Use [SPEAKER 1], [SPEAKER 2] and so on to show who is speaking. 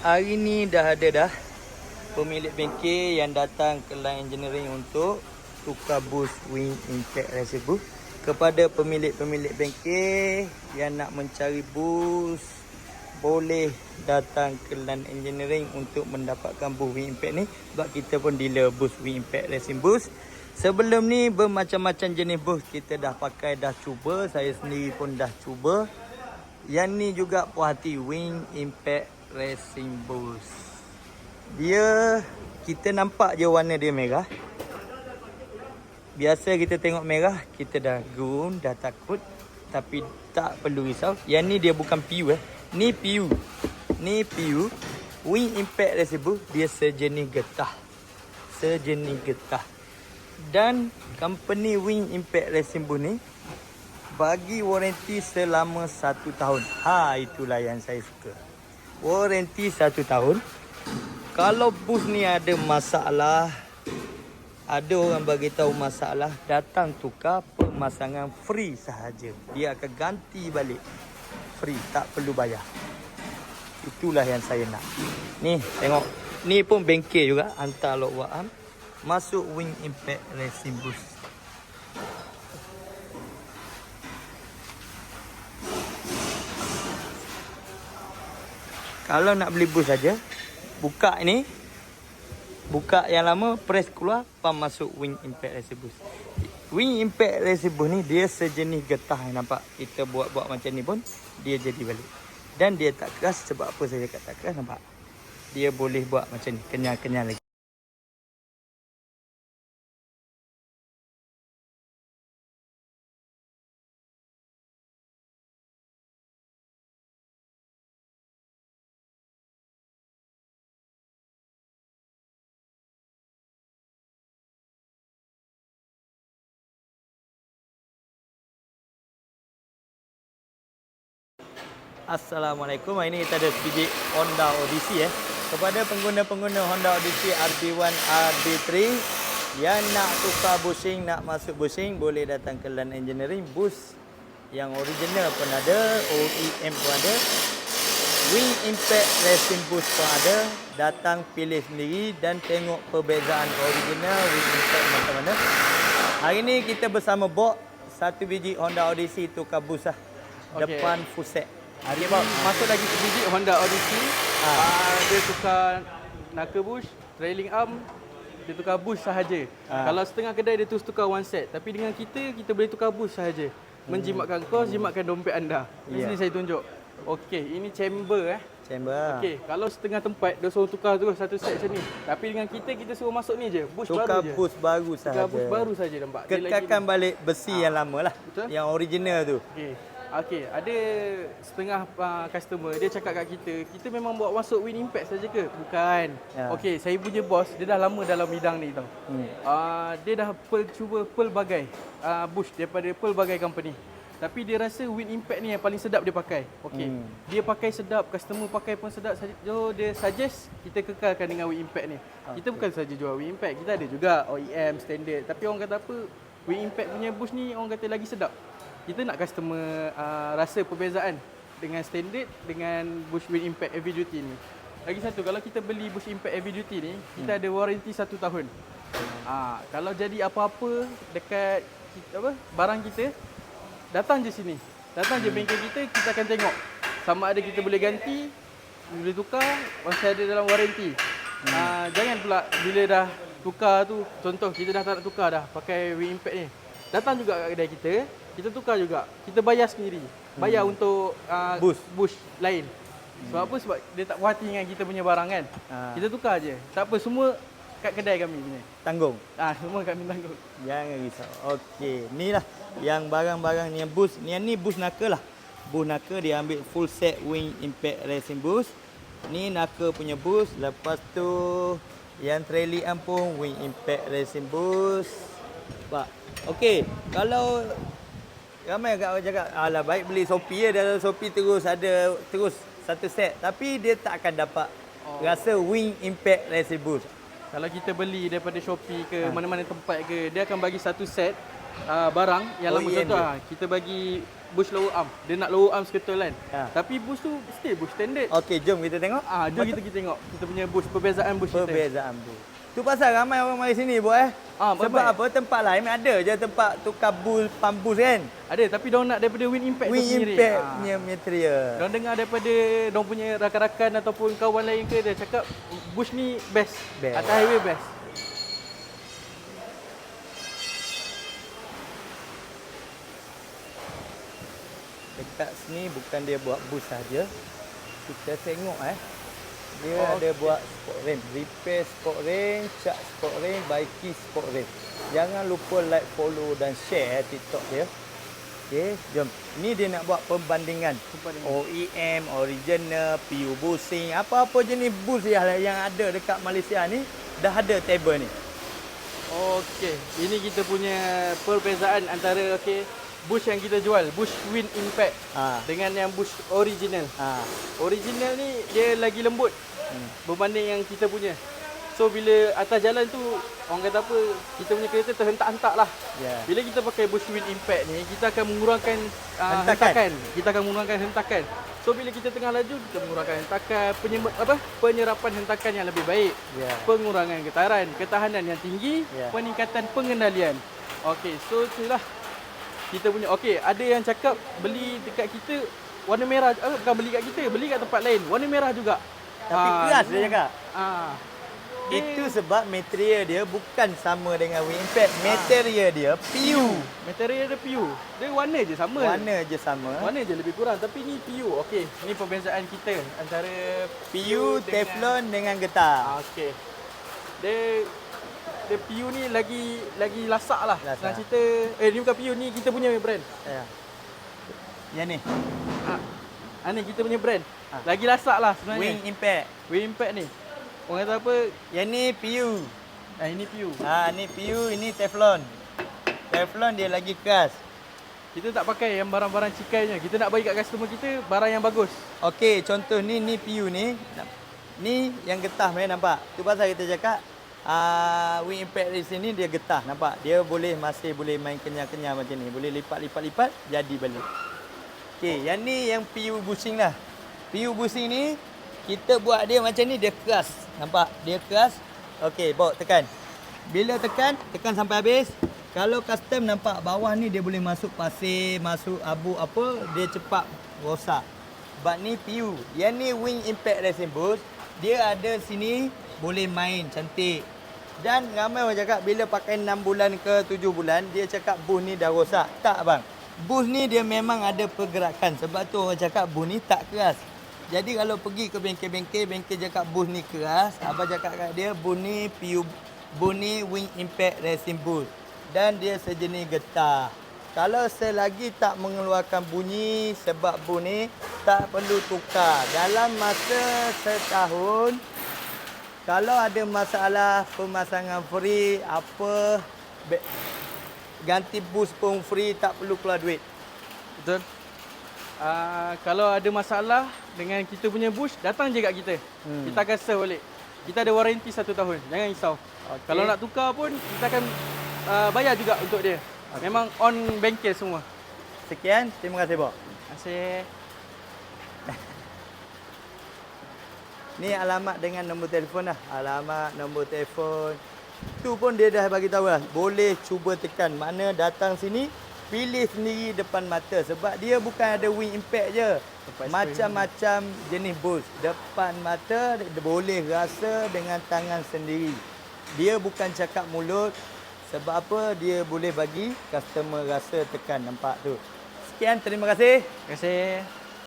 [SPEAKER 1] Hari ni dah ada pemilik bengkel yang datang ke Line Engineering untuk tukar bus Wing Impact Racing Bus. Kepada pemilik-pemilik bengkel yang nak mencari bus, boleh datang ke Line Engineering untuk mendapatkan bus Wing Impact ni. Sebab kita pun dealer bus Wing Impact Racing Bus. Sebelum ni bermacam-macam jenis bus kita dah pakai, dah cuba. Saya sendiri pun dah cuba. Yang ni juga puas hati, Wing Impact Racing Bus. Dia, kita nampak je warna dia merah. Biasa kita tengok merah, kita dah gerun, dah takut. Tapi tak perlu risau. Yang ni dia bukan PU Ni PU. Ni PU. Wing Impact Racing Bus, dia sejenis getah. Sejenis getah. Dan company Wing Impact Racing Bus ni bagi warranty selama 1 tahun. Itulah yang saya suka. Warranty 1 tahun. Kalau bus ni ada masalah, ada orang bagi tahu masalah, datang tukar, pemasangan free sahaja. Dia akan ganti balik. Free, tak perlu bayar. Itulah yang saya nak. Ni, tengok. Ni pun bengkel juga, hantar Lok Wa'am. Masuk Wing Impact Racing Bus. Kalau nak beli bus saja, buka ni, buka yang lama, press keluar, pam masuk Wing Impact Racing Bus. Wing Impact Racing Bus ni dia sejenis getah, nampak. Kita buat-buat macam ni pun dia jadi balik. Dan dia tak keras. Sebab apa saya cakap tak keras, nampak. Dia boleh buat macam ni, kenyal-kenyal lagi. Assalamualaikum. Hari ini kita ada biji Honda Odyssey Kepada pengguna-pengguna Honda Odyssey RB1, RB3 yang nak tukar bushing, nak masuk bushing, boleh datang ke Line Engineering. Bus yang original pun ada, OEM pun ada, Wing Impact Racing Bus pun ada. Datang pilih sendiri dan tengok perbezaan original Wing Impact macam mana. Hari ini kita bersama Bok, satu biji Honda Odyssey tukar bus Depan full set.
[SPEAKER 2] Okay, masuk lagi ke biji Honda Odyssey. Dia tukar knuckle bush, trailing arm, dia tukar bush sahaja. Kalau setengah kedai dia terus tukar one set. Tapi dengan kita boleh tukar bush sahaja. Menjimatkan kos, jimatkan dompet anda. Di sini saya tunjuk. Okey, ini chamber
[SPEAKER 1] Chamber.
[SPEAKER 2] Okey, kalau setengah tempat dia suruh tukar terus satu set macam ni. Tapi dengan kita suruh masuk ni je, bush
[SPEAKER 1] tukar
[SPEAKER 2] baru je.
[SPEAKER 1] Bus baru sahaja.
[SPEAKER 2] Tukar bush baru saja, nampak.
[SPEAKER 1] Kekalkan balik besi yang lama lah.
[SPEAKER 2] Betul?
[SPEAKER 1] Yang original tu.
[SPEAKER 2] Okey, ada setengah customer dia cakap kat kita memang buat masuk Wing Impact saja ke? Bukan. Okey, saya punya bos dia dah lama dalam bidang ni tau. Dia dah cuba pelbagai bush daripada pelbagai company. Tapi dia rasa Wing Impact ni yang paling sedap dia pakai. Okey. Dia pakai sedap, customer pakai pun sedap. So dia suggest kita kekalkan dengan Wing Impact ni. Kita bukan saja jual Wing Impact, kita ada juga OEM standard. Tapi orang kata apa? Wing Impact punya bush ni orang kata lagi sedap. Kita nak customer rasa perbezaan dengan standard dengan bush Wing Impact Heavy Duty ni. Lagi satu, kalau kita beli bush Impact Heavy Duty ni, kita ada warranty 1 tahun. Kalau jadi apa-apa dekat barang kita, datang je sini. Datang je bengkel kita akan tengok sama ada kita boleh ganti, boleh tukar, masih ada dalam warranty. Jangan pula bila dah tukar tu, contoh kita dah tak nak tukar dah pakai Wing Impact ni. Datang juga kat kedai kita tukar juga. Kita bayar sendiri. Bayar untuk bush lain. Sebab apa? Sebab dia tak puas hati dengan kita punya barang kan. Kita tukar je. Tak apa, semua kat kedai kami punya.
[SPEAKER 1] Tanggung.
[SPEAKER 2] Semua kami tanggung.
[SPEAKER 1] Jangan risau. Okey, ni lah yang barang-barang ni, yang bus. Yang ni bus knuckle lah. Bus knuckle dia ambil full set Wing Impact Racing Bus. Ni knuckle punya bus. Lepas tu yang trailing arm pun Wing Impact Racing Bus. Pak. Okey, kalau ramai agak orang cakap, alah baik beli Shopee dalam Shopee terus ada terus satu set. Tapi dia tak akan dapat rasa Wing Impact Racing Bus.
[SPEAKER 2] Kalau kita beli daripada Shopee ke mana-mana tempat ke, dia akan bagi satu set barang yang lama. Contoh kita bagi bush lower arm. Dia nak lower arm seketul kan.
[SPEAKER 1] Ha.
[SPEAKER 2] Tapi bush tu still bush standard.
[SPEAKER 1] Okey, jom kita tengok.
[SPEAKER 2] Jom kita tengok kita punya bush, perbezaan bush kita.
[SPEAKER 1] Perbezaan bush. Tu pasal ramai orang mari sini buat Sebab
[SPEAKER 2] baik.
[SPEAKER 1] apa tempat lain ada je tempat tukar bus, pump bus kan.
[SPEAKER 2] Ada, tapi diorang nak daripada wind impact tu
[SPEAKER 1] Wind
[SPEAKER 2] sendiri.
[SPEAKER 1] impact punya material.
[SPEAKER 2] Diorang dengar daripada diorang punya rakan-rakan ataupun kawan lain ke, dia cakap bush ni best.
[SPEAKER 1] Best.
[SPEAKER 2] Atas highway best.
[SPEAKER 1] Dekat sini bukan dia buat bus saja. Kita tengok dia ada buat sport rim, repair sport rim, cat sport rim, bike sport rim. Jangan lupa like, follow dan share TikTok dia. Okey, jom. Ni dia nak buat perbandingan. OEM, original, PU busing, apa-apa jenis bus yang ada dekat Malaysia ni dah ada table ni.
[SPEAKER 2] Okey, ini kita punya perbezaan antara bush yang kita jual, bush wind impact dengan yang bush original. Original ni dia lagi lembut berbanding yang kita punya. So bila atas jalan tu orang kata apa, kita punya kereta terhentak-hentak lah. Bila kita pakai bush wind impact ni, kita akan mengurangkan hentakan. Kita akan mengurangkan hentakan. So bila kita tengah laju, kita mengurangkan hentakan, penyerapan hentakan yang lebih baik, pengurangan getaran, ketahanan yang tinggi, peningkatan pengendalian. Okey, so itulah kita punya. Okey, ada yang cakap beli dekat kita warna merah, bukan beli kat kita, beli kat tempat lain warna merah juga.
[SPEAKER 1] Tapi keras dia cakap.
[SPEAKER 2] Dia,
[SPEAKER 1] itu sebab material dia bukan sama dengan wind impact. Material dia PU.
[SPEAKER 2] Material dia PU. Dia warna je sama. Warna je lebih kurang, tapi ni PU. Okey, ni perbezaan kita antara
[SPEAKER 1] PU Teflon dengan getah.
[SPEAKER 2] Okey. Dia PU ni lagi lasak lah. Senang cerita. Ni bukan PU, ni kita punya brand.
[SPEAKER 1] Yang ni.
[SPEAKER 2] Ni kita punya brand. Lagi lasak lah sebenarnya. Wind impact ni. Orang kata apa?
[SPEAKER 1] Yang ni PU.
[SPEAKER 2] Ini PU.
[SPEAKER 1] Ni PU, ini Teflon. Teflon dia lagi keras.
[SPEAKER 2] Kita tak pakai yang barang-barang cikainya. Kita nak bagi kat customer kita barang yang bagus.
[SPEAKER 1] Okey, contoh ni PU ni. Ni yang getah nampak. Tu pasal kita cakap wind impact di sini dia getah, nampak? Dia masih boleh main kenyang-kenyang macam ni. Boleh lipat jadi balik. Okey, yang ni yang PU bushing lah. PU bushing ni kita buat dia macam ni, dia keras. Nampak? Dia keras. Okey, bawa tekan. Bila tekan sampai habis. Kalau custom nampak bawah ni dia boleh masuk pasir, masuk abu apa, dia cepat rosak. Sebab ni PU. Yang ni wing impact racing boost, dia ada sini boleh main cantik. Dan ramai orang cakap bila pakai 6 bulan ke 7 bulan, dia cakap boost ni dah rosak. Tak bang. Boost ni dia memang ada pergerakan. Sebab tu orang cakap boost ni tak keras. Jadi kalau pergi ke bengkel-bengkel, bengkel cakap boost ni keras, abang cakap kat dia boost ni PU, boost ni wing impact racing boost. Dan dia sejenis getah. Kalau selagi tak mengeluarkan bunyi sebab boost ni, tak perlu tukar. Dalam masa setahun, kalau ada masalah pemasangan free, ganti boost pun free, tak perlu keluar duit.
[SPEAKER 2] Betul. Kalau ada masalah dengan kita punya bush, datang je kat kita. Kita akan serve balik. Kita ada waranti 1 tahun. Jangan risau. Kalau nak tukar pun, kita akan bayar juga untuk dia. Memang on bengkel semua.
[SPEAKER 1] Sekian, terima kasih Bok.
[SPEAKER 2] Terima kasih.
[SPEAKER 1] Ni alamat dengan nombor telefon lah. Alamat, nombor telefon. Tu pun dia dah bagi tahu lah. Boleh cuba tekan. Mana datang sini, pilih sendiri depan mata. Sebab dia bukan ada wing impact je. Macam-macam jenis boost. Depan mata boleh rasa dengan tangan sendiri. Dia bukan cakap mulut. Sebab apa? Dia boleh bagi customer rasa tekan. Nampak tu. Sekian, terima kasih.
[SPEAKER 2] Terima kasih.